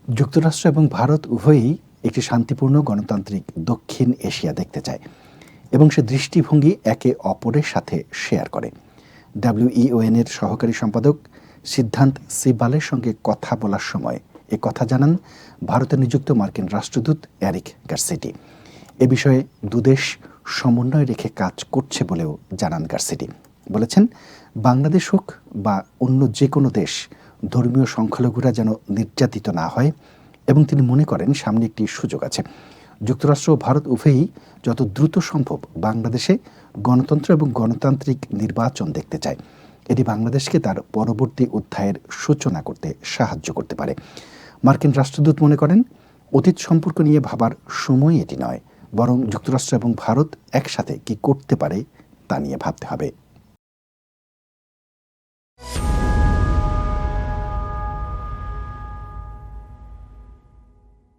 যুক্তরাষ্ট্র এবং ভারত উভয়ই একটি শান্তিপূর্ণ গণতান্ত্রিক দক্ষিণ এশিয়া দেখতে চায় এবং সে দৃষ্টিভঙ্গি একে অপরের সাথে শেয়ার করে। WEON-এর সহকারী সম্পাদক সিদ্ধান্ত সিবালের সঙ্গে কথা বলার সময় এ কথা জানান ভারতে নিযুক্ত মার্কিন রাষ্ট্রদূত এরিক গারসেটি। এ বিষয়ে দুদেশ সমন্বয় রেখে কাজ করছে বলেও জানান গারসেটি। বলেছেন, বাংলাদেশ হোক বা অন্য যে কোনো দেশ, ধর্মীয় সংখ্যালঘুরা যেন নির্যাতিত না হয়, এবং তিনি মনে করেন সামনে একটি সুযোগ আছে। যুক্তরাষ্ট্র ও ভারত উভয়ই যত দ্রুত সম্ভব বাংলাদেশে গণতন্ত্র এবং গণতান্ত্রিক নির্বাচন দেখতে চায়। এটি বাংলাদেশকে তার পরবর্তী অধ্যায়ের সূচনা করতে সাহায্য করতে পারে। মার্কিন রাষ্ট্রদূত মনে করেন, অতীত সম্পর্ক নিয়ে ভাবার সময় এটি নয়, বরং যুক্তরাষ্ট্র এবং ভারত একসাথে কি করতে পারে তা নিয়ে ভাবতে হবে।